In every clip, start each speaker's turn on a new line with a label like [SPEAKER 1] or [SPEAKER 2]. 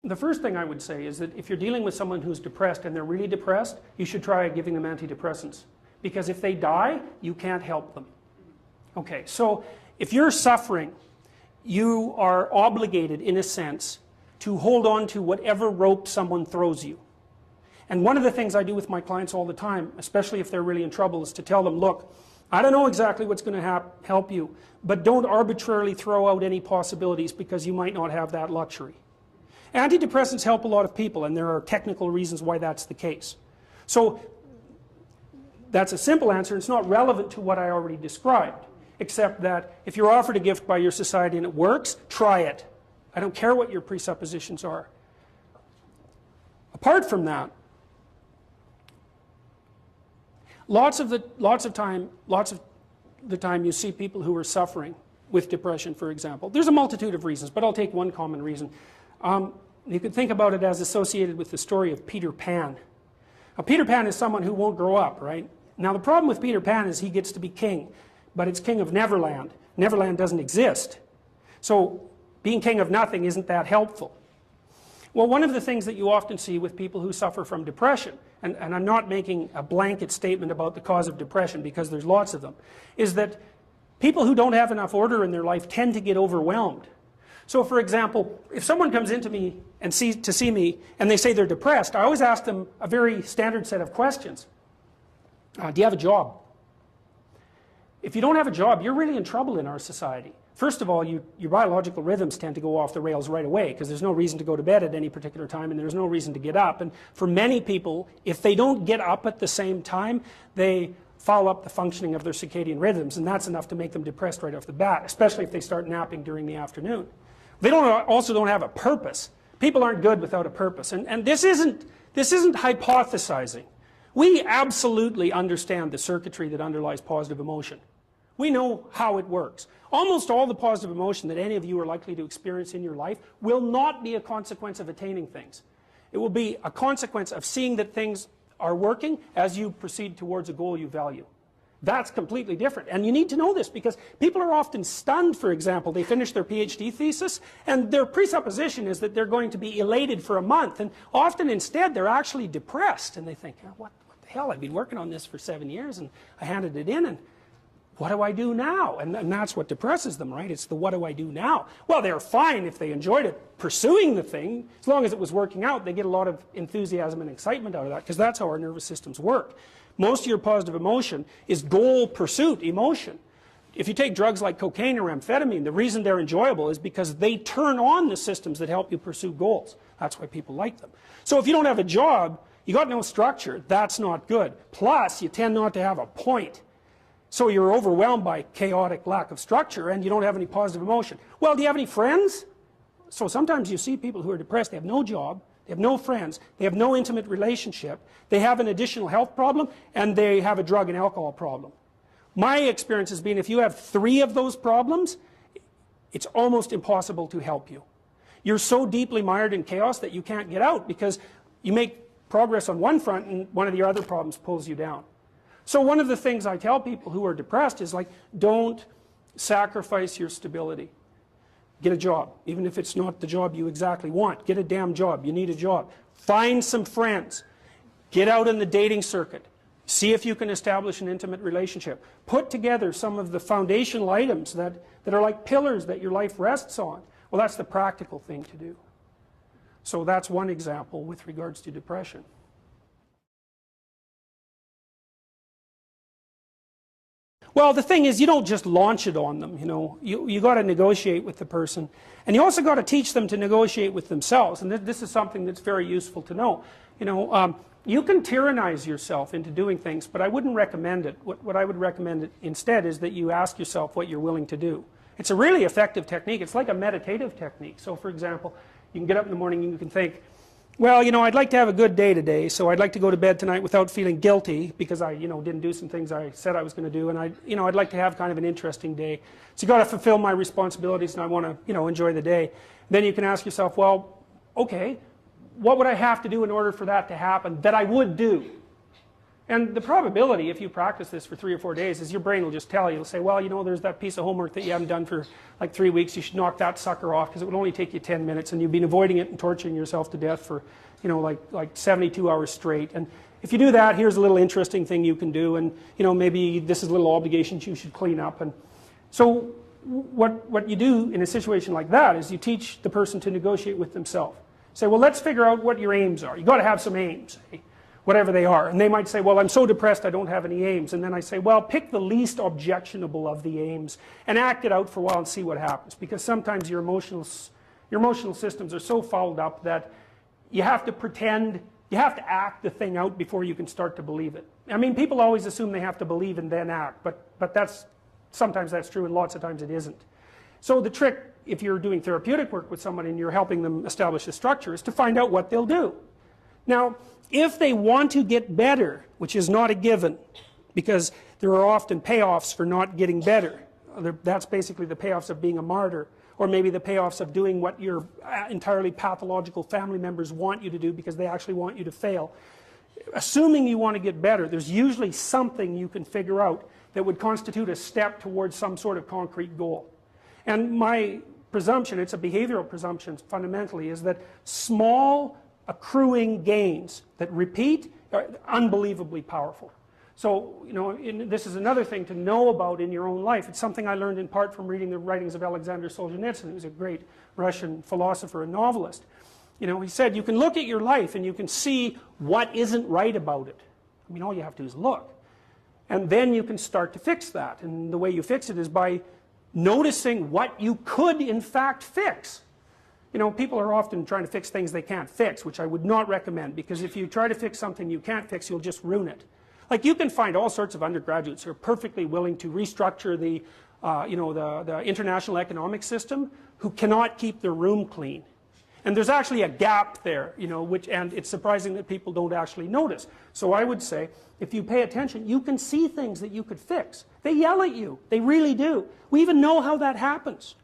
[SPEAKER 1] The first thing I would say is that if you're dealing with someone who's depressed and they're really depressed, you should try giving them antidepressants. Because if they die, you can't help them. Okay, so if you're suffering, you are obligated, in a sense, to hold on to whatever rope someone throws you. And one of the things I do with my clients all the time, especially if they're really in trouble, is to tell them, look, I don't know exactly what's going to help you, but don't arbitrarily throw out any possibilities because you might not have that luxury. Antidepressants help a lot of people, and there are technical reasons why that's the case. So that's a simple answer. It's not relevant to what I already described, except that if you're offered a gift by your society and it works, try it. I don't care what your presuppositions are. Apart from that, lots of the time you see people who are suffering with depression, for example. There's a multitude of reasons, but I'll take one common reason. You could think about it as associated with the story of Peter Pan. Now, Peter Pan is someone who won't grow up, right? Now, the problem with Peter Pan is he gets to be king, but it's king of Neverland. Neverland doesn't exist. So being king of nothing isn't that helpful. Well, one of the things that you often see with people who suffer from depression, and I'm not making a blanket statement about the cause of depression because there's lots of them, is that people who don't have enough order in their life tend to get overwhelmed. So for example, if someone comes into me and to see me and they say they're depressed, I always ask them a very standard set of questions. Do you have a job? If you don't have a job, you're really in trouble in our society. First of all, your biological rhythms tend to go off the rails right away because there's no reason to go to bed at any particular time and there's no reason to get up. And for many people, if they don't get up at the same time, they foul up the functioning of their circadian rhythms, and that's enough to make them depressed right off the bat, especially if they start napping during the afternoon. They also don't have a purpose. People aren't good without a purpose. And this isn't hypothesizing. We absolutely understand the circuitry that underlies positive emotion. We know how it works. Almost all the positive emotion that any of you are likely to experience in your life will not be a consequence of attaining things. It will be a consequence of seeing that things are working as you proceed towards a goal you value. That's completely different. And you need to know this because people are often stunned, for example. They finish their PhD thesis and their presupposition is that they're going to be elated for a month. And often instead they're actually depressed. And they think, oh, what the hell, I've been working on this for 7 years and I handed it in and what do I do now? And that's what depresses them, right? It's the what do I do now? Well, they're fine if they enjoyed it pursuing the thing. As long as it was working out, they get a lot of enthusiasm and excitement out of that because that's how our nervous systems work. Most of your positive emotion is goal pursuit emotion. If you take drugs like cocaine or amphetamine, the reason they're enjoyable is because they turn on the systems that help you pursue goals. That's why people like them. So if you don't have a job, you got no structure, that's not good. Plus, you tend not to have a point. So you're overwhelmed by chaotic lack of structure and you don't have any positive emotion. Well, do you have any friends? So sometimes you see people who are depressed, they have no job, they have no friends, they have no intimate relationship, they have an additional health problem, and they have a drug and alcohol problem. My experience has been if you have 3 of those problems, it's almost impossible to help you. You're so deeply mired in chaos that you can't get out because you make progress on one front and one of the other problems pulls you down. So one of the things I tell people who are depressed is like, don't sacrifice your stability. Get a job, even if it's not the job you exactly want. Get a damn job. You need a job. Find some friends. Get out in the dating circuit. See if you can establish an intimate relationship. Put together some of the foundational items that are like pillars that your life rests on. Well, that's the practical thing to do. So that's one example with regards to depression. Well, the thing is, you don't just launch it on them, you know. You got to negotiate with the person. And you also got to teach them to negotiate with themselves. And this is something that's very useful to know. You know, you can tyrannize yourself into doing things, but I wouldn't recommend it. What I would recommend instead is that you ask yourself what you're willing to do. It's a really effective technique. It's like a meditative technique. So, for example, you can get up in the morning and you can think, well, you know, I'd like to have a good day today, so I'd like to go to bed tonight without feeling guilty because I, you know, didn't do some things I said I was going to do, and I'd like to have kind of an interesting day. So you got to fulfill my responsibilities, and I want to, you know, enjoy the day. Then you can ask yourself, well, okay, what would I have to do in order for that to happen that I would do? And the probability, if you practice this for 3 or 4 days, is your brain will just tell you, it'll say, well, you know, there's that piece of homework that you haven't done for like 3 weeks, you should knock that sucker off because it would only take you 10 minutes and you've been avoiding it and torturing yourself to death for, you know, like 72 hours straight. And if you do that, here's a little interesting thing you can do, and, you know, maybe this is little obligations you should clean up. And so what you do in a situation like that is you teach the person to negotiate with themselves. Say, well, let's figure out what your aims are. You've got to have some aims, whatever they are. And they might say, well, I'm so depressed I don't have any aims. And then I say, well, pick the least objectionable of the aims and act it out for a while and see what happens. Because sometimes your emotional systems are so fouled up that you have to pretend, you have to act the thing out before you can start to believe it. I mean, people always assume they have to believe and then act, but sometimes that's true and lots of times it isn't. So the trick, if you're doing therapeutic work with someone and you're helping them establish a structure, is to find out what they'll do. Now, if they want to get better, which is not a given, because there are often payoffs for not getting better. That's basically the payoffs of being a martyr, or maybe the payoffs of doing what your entirely pathological family members want you to do because they actually want you to fail. Assuming you want to get better, there's usually something you can figure out that would constitute a step towards some sort of concrete goal. And my presumption, it's a behavioral presumption fundamentally, is that small accruing gains that repeat are unbelievably powerful. So, you know, this is another thing to know about in your own life. It's something I learned in part from reading the writings of Alexander Solzhenitsyn, who's a great Russian philosopher and novelist. You know, he said, you can look at your life and you can see what isn't right about it. I mean, all you have to do is look. And then you can start to fix that. And the way you fix it is by noticing what you could in fact fix. You know, people are often trying to fix things they can't fix, which I would not recommend, because if you try to fix something you can't fix, you'll just ruin it. Like, you can find all sorts of undergraduates who are perfectly willing to restructure the, you know, the international economic system, who cannot keep their room clean. And there's actually a gap there, you know, and it's surprising that people don't actually notice. So I would say, if you pay attention, you can see things that you could fix. They yell at you. They really do. We even know how that happens.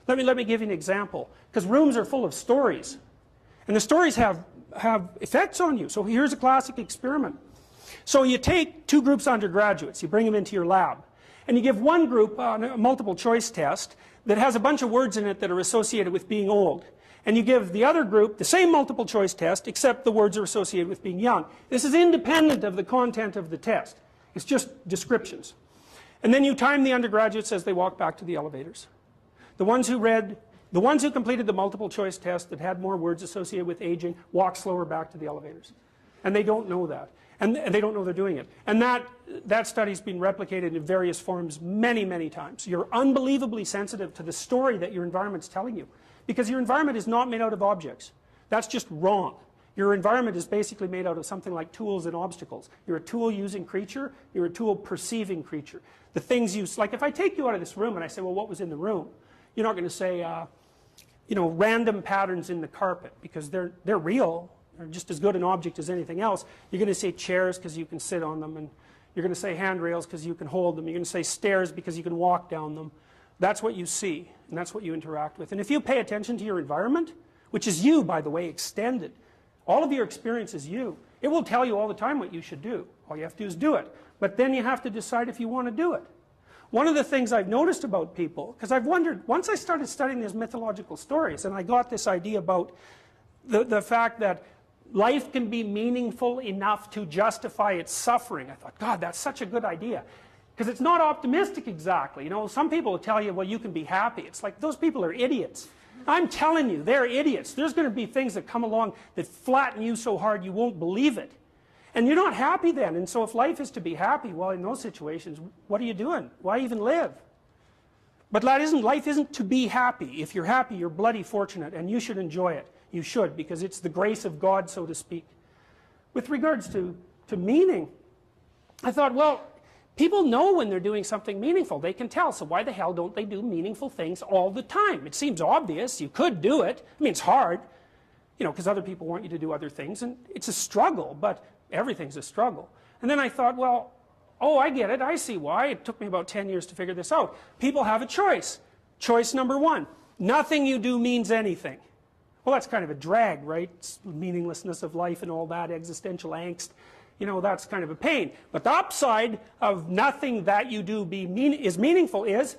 [SPEAKER 1] Let me give you an example. Because rooms are full of stories. And the stories have effects on you. So here's a classic experiment. So you take 2 groups of undergraduates, you bring them into your lab, and you give one group a multiple choice test that has a bunch of words in it that are associated with being old. And you give the other group the same multiple choice test, except the words are associated with being young. This is independent of the content of the test. It's just descriptions. And then you time the undergraduates as they walk back to the elevators. The ones who completed the multiple choice test that had more words associated with aging walk slower back to the elevators. And they don't know that. And they don't know they're doing it. And that study's been replicated in various forms many, many times. You're unbelievably sensitive to the story that your environment's telling you. Because your environment is not made out of objects. That's just wrong. Your environment is basically made out of something like tools and obstacles. You're a tool-using creature. You're a tool-perceiving creature. The things you... Like, if I take you out of this room and I say, well, what was in the room? You're not going to say, you know, random patterns in the carpet, because they're real. They're just as good an object as anything else. You're going to say chairs because you can sit on them, and you're going to say handrails because you can hold them. You're going to say stairs because you can walk down them. That's what you see, and that's what you interact with. And if you pay attention to your environment, which is you, by the way, extended, all of your experience is you. It will tell you all the time what you should do. All you have to do is do it. But then you have to decide if you want to do it. One of the things I've noticed about people, because I've wondered, once I started studying these mythological stories, and I got this idea about the fact that life can be meaningful enough to justify its suffering, I thought, God, that's such a good idea. Because it's not optimistic exactly. You know, some people will tell you, well, you can be happy. It's like, those people are idiots. I'm telling you, they're idiots. There's going to be things that come along that flatten you so hard you won't believe it. And you're not happy then. And so if life is to be happy, well, in those situations, what are you doing? Why even live? But life isn't to be happy. If you're happy, you're bloody fortunate, and you should enjoy it. You should, because it's the grace of God, so to speak. With regards to meaning, I thought, well, people know when they're doing something meaningful. They can tell. So why the hell don't they do meaningful things all the time? It seems obvious. You could do it. I mean, it's hard, you know, because other people want you to do other things. And it's a struggle, but everything's a struggle. And then I thought, well, oh, I get it. I see why. It took me about 10 years to figure this out. People have a choice. Choice number 1. Nothing you do means anything. Well, that's kind of a drag, right? It's meaninglessness of life and all that, existential angst. you know, that's kind of a pain. But the upside of nothing that you do is meaningful is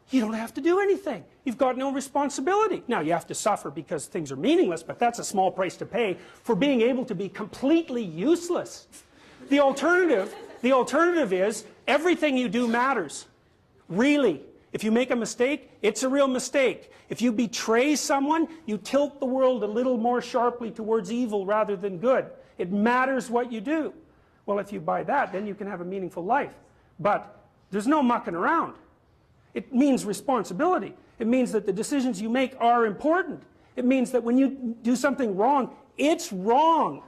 [SPEAKER 1] you don't have to do anything. You've got no responsibility. Now, you have to suffer because things are meaningless, but that's a small price to pay for being able to be completely useless. The alternative is everything you do matters. Really. If you make a mistake, it's a real mistake. If you betray someone, you tilt the world a little more sharply towards evil rather than good. It matters what you do. Well, if you buy that, then you can have a meaningful life. But there's no mucking around. It means responsibility. It means that the decisions you make are important. It means that when you do something wrong, it's wrong.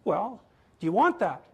[SPEAKER 1] Well, do you want that?